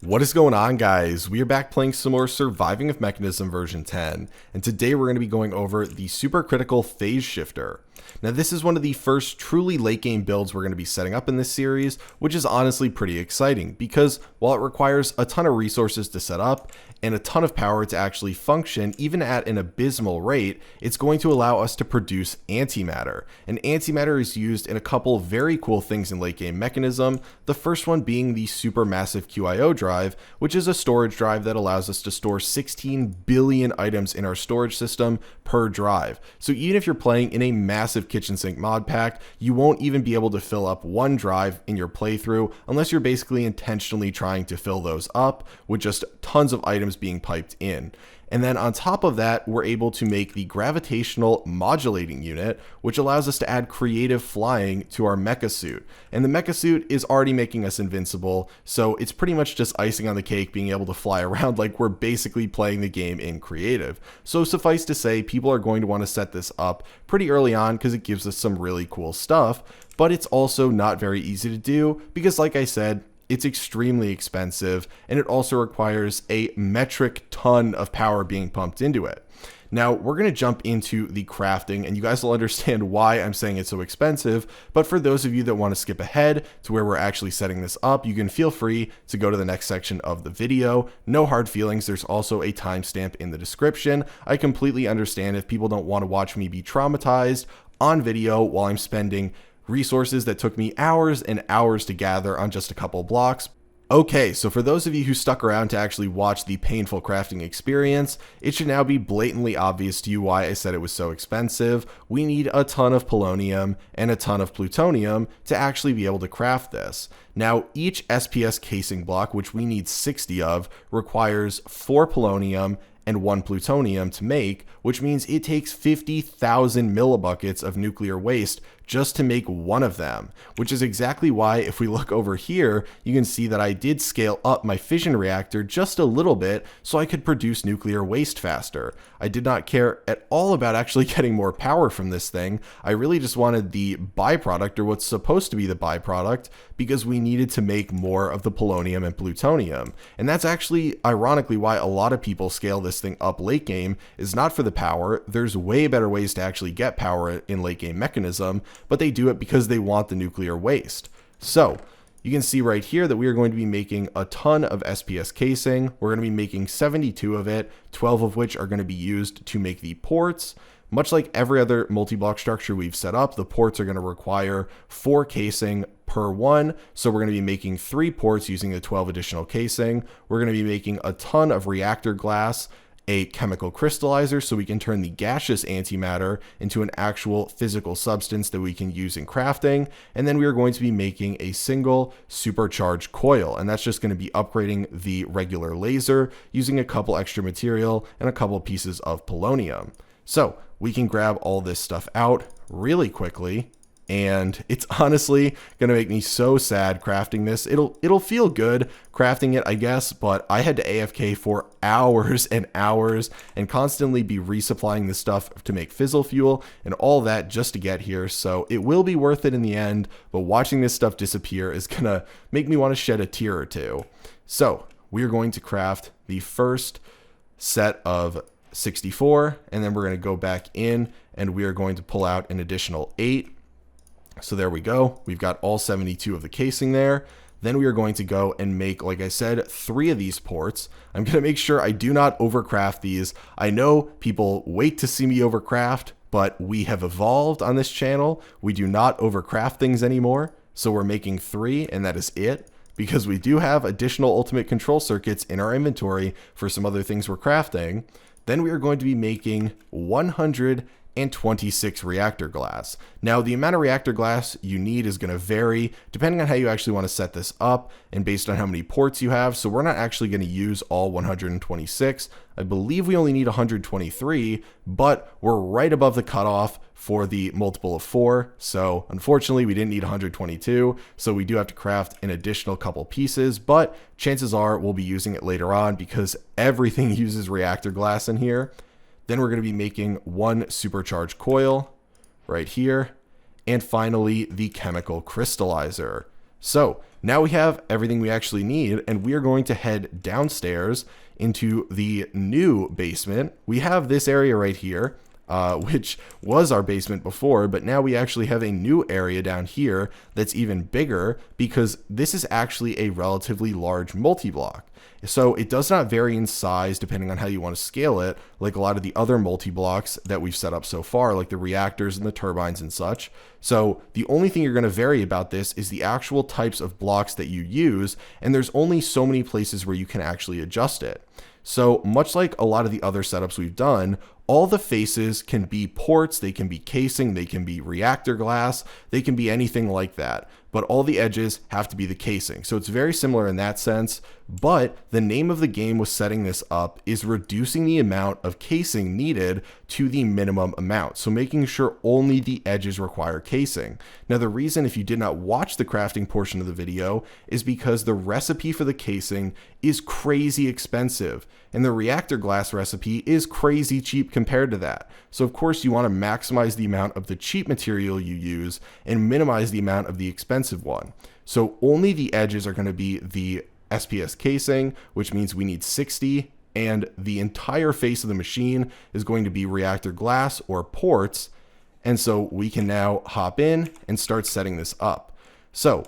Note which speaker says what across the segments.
Speaker 1: What is going on, guys? We are back playing some more Surviving with Mekanism version 10, and today we're going to be going over the Supercritical Phase Shifter. Now, this is one of the first truly late game builds we're going to be setting up in this series, which is honestly pretty exciting because while it requires a ton of resources to set up and a ton of power to actually function, even at an abysmal rate, it's going to allow us to produce antimatter. And antimatter is used in a couple very cool things in late game Mekanism, the first one being the supermassive QIO drive, which is a storage drive that allows us to store 16 billion items in our storage system per drive. So even if you're playing in a massive kitchen sink mod pack, you won't even be able to fill up one drive in your playthrough unless you're basically intentionally trying to fill those up with just tons of items being piped in. And then on top of that, we're able to make the gravitational modulating unit, which allows us to add creative flying to our mecha suit. And the mecha suit is already making us invincible, so it's pretty much just icing on the cake being able to fly around like we're basically playing the game in creative. So suffice to say, people are going to want to set this up pretty early on because it gives us some really cool stuff, but it's also not very easy to do because, like I said, it's extremely expensive, and it also requires a metric ton of power being pumped into it. Now, we're going to jump into the crafting, and you guys will understand why I'm saying it's so expensive, but for those of you that want to skip ahead to where we're actually setting this up, you can feel free to go to the next section of the video. No hard feelings. There's also a timestamp in the description. I completely understand if people don't want to watch me be traumatized on video while I'm spending resources that took me hours and hours to gather on just a couple blocks. Okay, so for those of you who stuck around to actually watch the painful crafting experience, it should now be blatantly obvious to you why I said it was so expensive. We need a ton of polonium and a ton of plutonium to actually be able to craft this. Now, each SPS casing block, which we need 60 of, requires 4 polonium and 1 plutonium to make, which means it takes 50,000 millibuckets of nuclear waste just to make one of them, which is exactly why if we look over here, you can see that I did scale up my fission reactor just a little bit so I could produce nuclear waste faster. I did not care at all about actually getting more power from this thing. I really just wanted the byproduct, or what's supposed to be the byproduct, because we needed to make more of the polonium and plutonium. And that's actually ironically why a lot of people scale this thing up late game, is not for the power. There's way better ways to actually get power in late game Mekanism, but they do it because they want the nuclear waste. So you can see right here that we are going to be making a ton of SPS casing. We're going to be making 72 of it, 12 of which are going to be used to make the ports. Much like every other multi-block structure we've set up, the ports are going to require 4 casing per one. So we're going to be making 3 ports using the 12 additional casing. We're going to be making a ton of reactor glass, a chemical crystallizer so we can turn the gaseous antimatter into an actual physical substance that we can use in crafting, and then we are going to be making a single supercharged coil, and that's just going to be upgrading the regular laser using a couple extra material and a couple pieces of polonium. So we can grab all this stuff out really quickly, and it's honestly gonna make me so sad crafting this. It'll feel good crafting it, I guess, but I had to AFK for hours and hours and constantly be resupplying this stuff to make fizzle fuel and all that just to get here. So it will be worth it in the end, but watching this stuff disappear is gonna make me want to shed a tear or two. So we are going to craft the first set of 64, and then we're going to go back in and we are going to pull out an additional 8. So there we go. We've got all 72 of the casing there. Then we are going to go and make, like I said, 3 of these ports. I'm going to make sure I do not overcraft these. I know people wait to see me overcraft, but we have evolved on this channel. We do not overcraft things anymore. So we're making 3, and that is it, because we do have additional ultimate control circuits in our inventory for some other things we're crafting. Then we are going to be making 126 reactor glass. Now, the amount of reactor glass you need is going to vary depending on how you actually want to set this up and based on how many ports you have. So we're not actually going to use all 126. I believe we only need 123, but we're right above the cutoff for the multiple of 4. So unfortunately, we didn't need 122. So we do have to craft an additional couple pieces, but chances are we'll be using it later on because everything uses reactor glass in here. Then we're going to be making 1 supercharged coil right here. And finally, the chemical crystallizer. So now we have everything we actually need, and we are going to head downstairs into the new basement. We have this area right here, which was our basement before, but now we actually have a new area down here that's even bigger because this is actually a relatively large multi-block. So it does not vary in size depending on how you want to scale it, like a lot of the other multi-blocks that we've set up so far, like the reactors and the turbines and such. So the only thing you're going to vary about this is the actual types of blocks that you use, and there's only so many places where you can actually adjust it. So much like a lot of the other setups we've done, all the faces can be ports, they can be casing, they can be reactor glass, they can be anything like that. But all the edges have to be the casing. So it's very similar in that sense, but the name of the game with setting this up is reducing the amount of casing needed to the minimum amount. So making sure only the edges require casing. Now the reason, if you did not watch the crafting portion of the video, is because the recipe for the casing is crazy expensive, and the reactor glass recipe is crazy cheap compared to that. So of course you want to maximize the amount of the cheap material you use and minimize the amount of the expensive one. So only the edges are going to be the SPS casing, which means we need 60, and the entire face of the machine is going to be reactor glass or ports. And so we can now hop in and start setting this up. So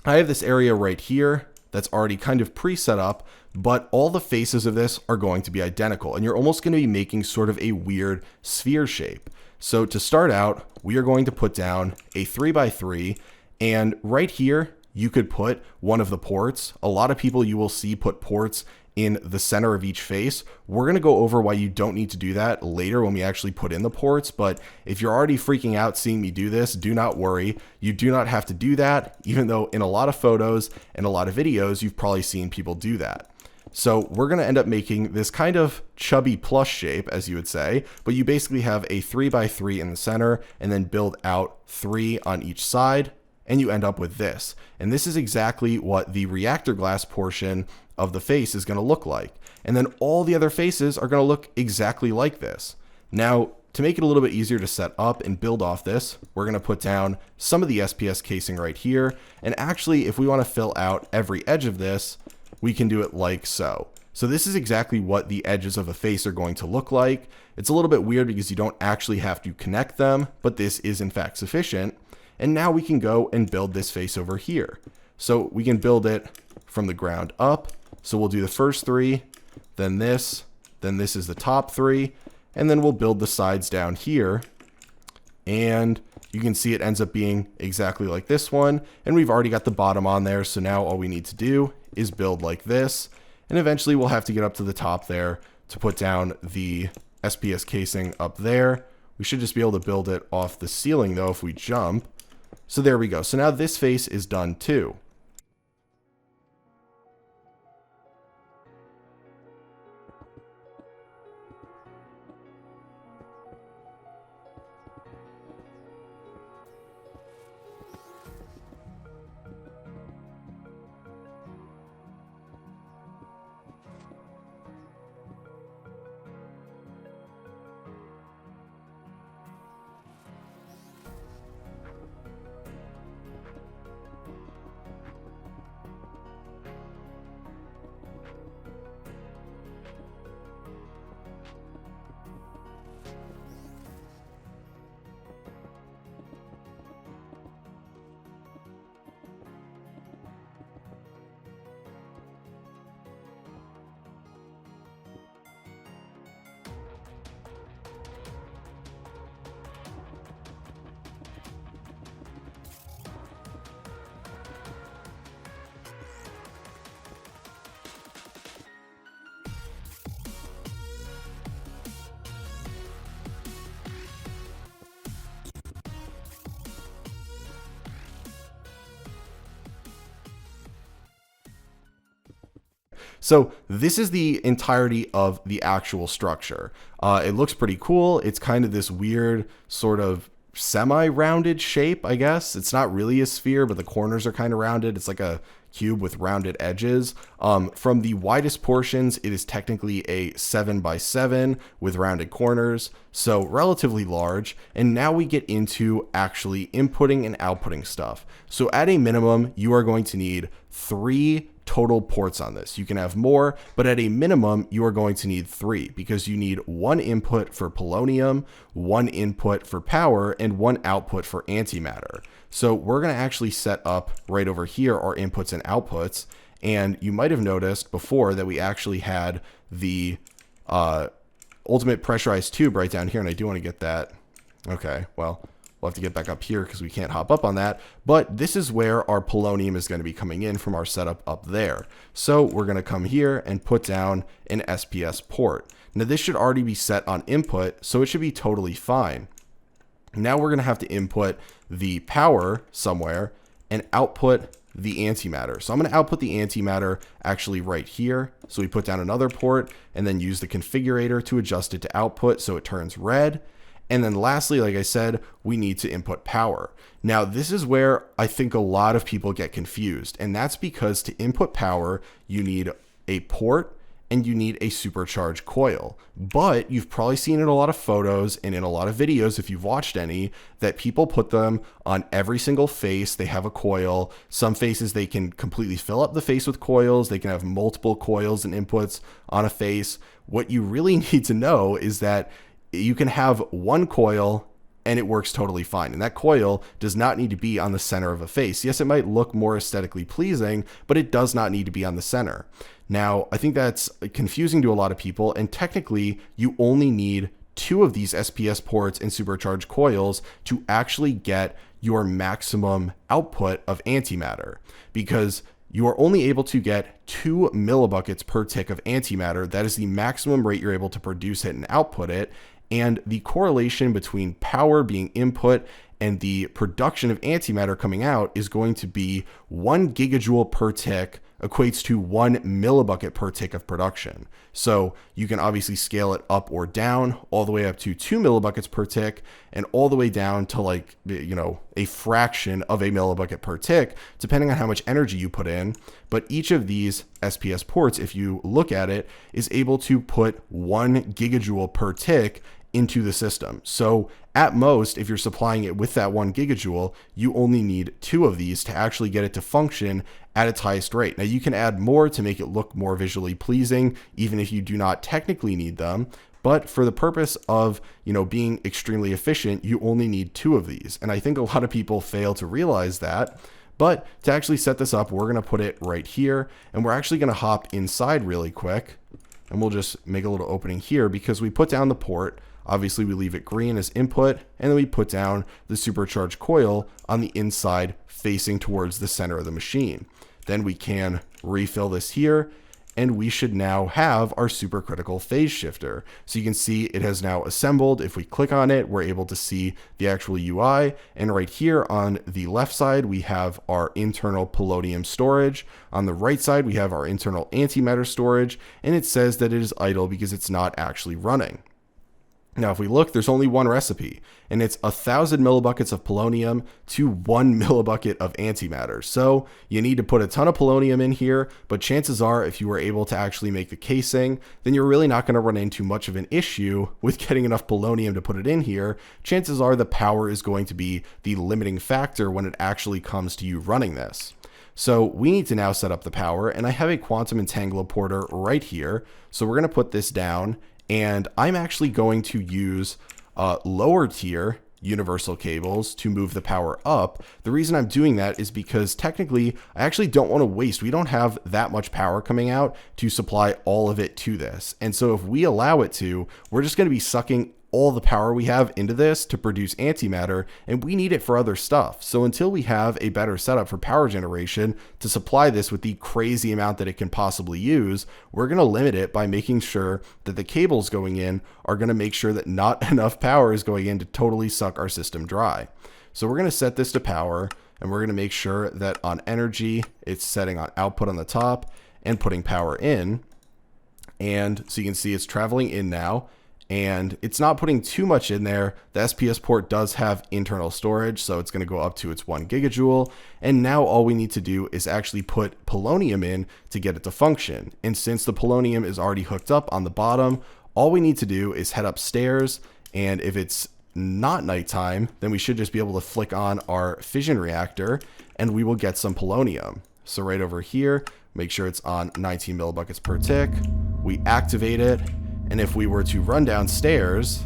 Speaker 1: I have this area right here that's already kind of pre-set up, but all the faces of this are going to be identical, and you're almost going to be making sort of a weird sphere shape. So to start out, we are going to put down a 3x3, and right here, you could put one of the ports. A lot of people you will see put ports in the center of each face. We're going to go over why you don't need to do that later when we actually put in the ports, but if you're already freaking out seeing me do this, do not worry. You do not have to do that, even though in a lot of photos and a lot of videos, you've probably seen people do that. So we're going to end up making this kind of chubby plush shape, as you would say, but you basically have a 3x3 in the center and then build out 3 on each side, and you end up with this. And this is exactly what the reactor glass portion of the face is going to look like. And then all the other faces are going to look exactly like this. Now, to make it a little bit easier to set up and build off this, we're going to put down some of the SPS casing right here. And actually, if we want to fill out every edge of this, we can do it like so. So this is exactly what the edges of a face are going to look like. It's a little bit weird because you don't actually have to connect them, but this is in fact sufficient. And now we can go and build this face over here. So we can build it from the ground up. So we'll do the first 3, then this is the top 3, and then we'll build the sides down here. And you can see it ends up being exactly like this one. And we've already got the bottom on there. So now all we need to do is build like this. And eventually we'll have to get up to the top there to put down the SPS casing up there. We should just be able to build it off the ceiling though if we jump. So there we go. So now this face is done too. So this is the entirety of the actual structure. It looks pretty cool. It's kind of this weird sort of semi-rounded shape, I guess. It's not really a sphere, but the corners are kind of rounded. It's like a cube with rounded edges. From the widest portions, it is technically a 7x7 with rounded corners, so relatively large. And now we get into actually inputting and outputting stuff. So at a minimum, you are going to need 3 total ports on this. You can have more, but at a minimum, you are going to need 3 because you need 1 input for polonium, 1 input for power, and 1 output for antimatter. So we're going to actually set up right over here our inputs and outputs. And you might have noticed before that we actually had the ultimate pressurized tube right down here, and I do want to get that. Okay, well, we'll have to get back up here because we can't hop up on that. But this is where our polonium is going to be coming in from our setup up there. So we're going to come here and put down an SPS port. Now this should already be set on input, so it should be totally fine. Now we're going to have to input the power somewhere and output the antimatter. So I'm going to output the antimatter actually right here. So we put down another port and then use the configurator to adjust it to output so it turns red. And then lastly, like I said, we need to input power. Now, this is where I think a lot of people get confused. And that's because to input power, you need a port and you need a supercharged coil. But you've probably seen in a lot of photos and in a lot of videos, if you've watched any, that people put them on every single face. They have a coil. Some faces, they can completely fill up the face with coils. They can have multiple coils and inputs on a face. What you really need to know is that you can have 1 coil and it works totally fine. And that coil does not need to be on the center of a face. Yes, it might look more aesthetically pleasing, but it does not need to be on the center. Now, I think that's confusing to a lot of people. And technically, you only need 2 of these SPS ports and supercharged coils to actually get your maximum output of antimatter, because you are only able to get 2 millibuckets per tick of antimatter. That is the maximum rate you're able to produce it and output it. And the correlation between power being input and the production of antimatter coming out is going to be 1 gigajoule per tick equates to 1 millibucket per tick of production. So you can obviously scale it up or down, all the way up to 2 millibuckets per tick and all the way down to, like, you know, a fraction of a millibucket per tick, depending on how much energy you put in. But each of these SPS ports, if you look at it, is able to put 1 gigajoule per tick into the system. So at most, if you're supplying it with that 1 gigajoule, you only need 2 of these to actually get it to function at its highest rate. Now you can add more to make it look more visually pleasing, even if you do not technically need them. But for the purpose of, you know, being extremely efficient, you only need 2 of these. And I think a lot of people fail to realize that. But to actually set this up, we're going to put it right here, and we're actually going to hop inside really quick. And we'll just make a little opening here because we put down the port. Obviously, we leave it green as input, and then we put down the supercharged coil on the inside facing towards the center of the machine. Then we can refill this here, and we should now have our supercritical phase shifter. So you can see it has now assembled. If we click on it, we're able to see the actual UI. And right here on the left side, we have our internal polonium storage. On the right side, we have our internal antimatter storage, and it says that it is idle because it's not actually running. Now, if we look, there's only one recipe, and it's 1,000 millibuckets of polonium to 1 millibucket of antimatter. So you need to put a ton of polonium in here, but chances are if you were able to actually make the casing, then you're really not going to run into much of an issue with getting enough polonium to put it in here. Chances are the power is going to be the limiting factor when it actually comes to you running this. So we need to now set up the power, and I have a quantum entangloporter right here. So we're going to put this down. And I'm actually going to use lower tier universal cables to move the power up. The reason I'm doing that is because technically I actually don't want to waste. We don't have that much power coming out to supply all of it to this. And so if we allow it to, we're just going to be sucking all the power we have into this to produce antimatter, and we need it for other stuff. So until we have a better setup for power generation to supply this with the crazy amount that it can possibly use, we're going to limit it by making sure that the cables going in are going to make sure that not enough power is going in to totally suck our system dry. So we're going to set this to power, and we're going to make sure that on energy, it's setting on output on the top and putting power in. And so you can see it's traveling in now. and it's not putting too much in there. The SPS port does have internal storage, so it's going to go up to its 1 gigajoule. And now all we need to do is actually put polonium in to get it to function. And since the polonium is already hooked up on the bottom, all we need to do is head upstairs, and if it's not nighttime, then we should just be able to flick on our fission reactor and we will get some polonium. So right over here, make sure it's on 19 millibuckets per tick. We activate it, and if we were to run downstairs,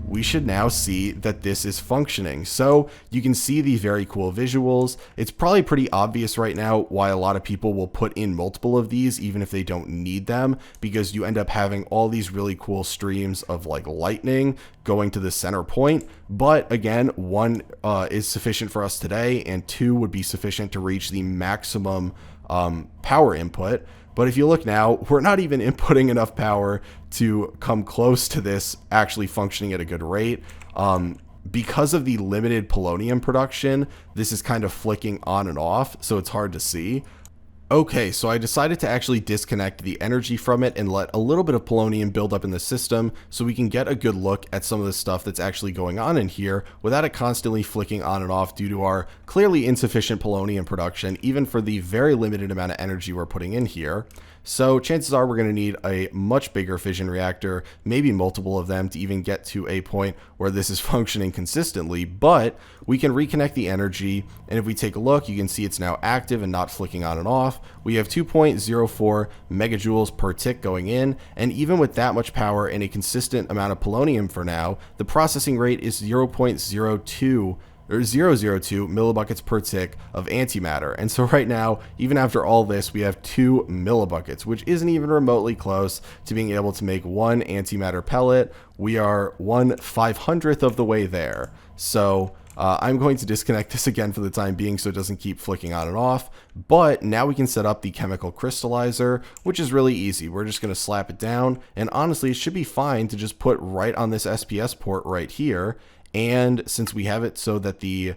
Speaker 1: we should now see that this is functioning. So you can see the very cool visuals. It's probably pretty obvious right now why a lot of people will put in multiple of these even if they don't need them, because you end up having all these really cool streams of like lightning going to the center point. But again, 1 is sufficient for us today, and 2 would be sufficient to reach the maximum power input. But if you look now, we're not even inputting enough power to come close to this actually functioning at a good rate. Because of the limited polonium production, this is kind of flicking on and off, so it's hard to see. Okay, so I decided to actually disconnect the energy from it and let a little bit of polonium build up in the system so we can get a good look at some of the stuff that's actually going on in here without it constantly flicking on and off due to our clearly insufficient polonium production, even for the very limited amount of energy we're putting in here. So chances are we're going to need a much bigger fission reactor, maybe multiple of them, to even get to a point where this is functioning consistently, but we can reconnect the energy, and if we take a look, you can see it's now active and not flicking on and off. We have 2.04 megajoules per tick going in, and even with that much power and a consistent amount of polonium for now, the processing rate is 0.02 millibuckets per tick of antimatter. And so right now, even after all this, we have 2 millibuckets, which isn't even remotely close to being able to make 1 antimatter pellet. We are 1/500th of the way there. So I'm going to disconnect this again for the time being so it doesn't keep flicking on and off. But now we can set up the chemical crystallizer, which is really easy. We're just going to slap it down, and honestly, it should be fine to just put right on this SPS port right here. And since we have it so that the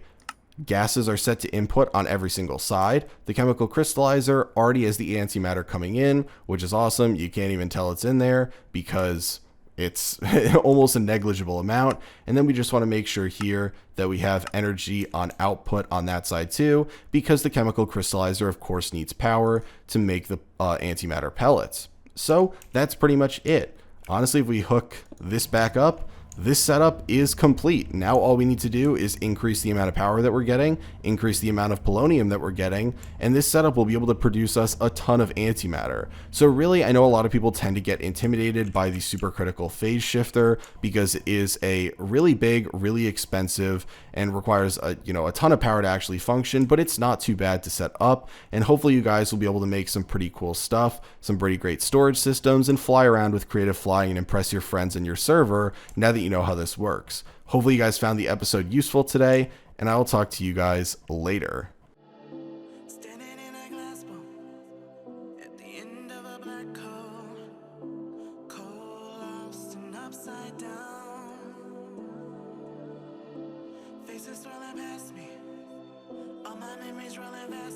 Speaker 1: gases are set to input on every single side, the chemical crystallizer already has the antimatter coming in, which is awesome. You can't even tell it's in there because it's almost a negligible amount. And then we just want to make sure here that we have energy on output on that side too, because the chemical crystallizer of course needs power to make the antimatter pellets. So that's pretty much it. Honestly, if we hook this back up, this setup is complete. Now all we need to do is increase the amount of power that we're getting, increase the amount of polonium that we're getting, and this setup will be able to produce us a ton of antimatter. So really, I know a lot of people tend to get intimidated by the supercritical phase shifter because it is a really big, really expensive, and requires a ton of power to actually function, but it's not too bad to set up, and hopefully you guys will be able to make some pretty cool stuff, some pretty great storage systems, and fly around with creative flying and impress your friends in your server now that you know how this works. Hopefully you guys found the episode useful today, and I will talk to you guys later.
Speaker 2: Standing in a glass bowl at the end of a black hole, cold, lost and upside down. Faces swirling past me, all my memories rolling fast.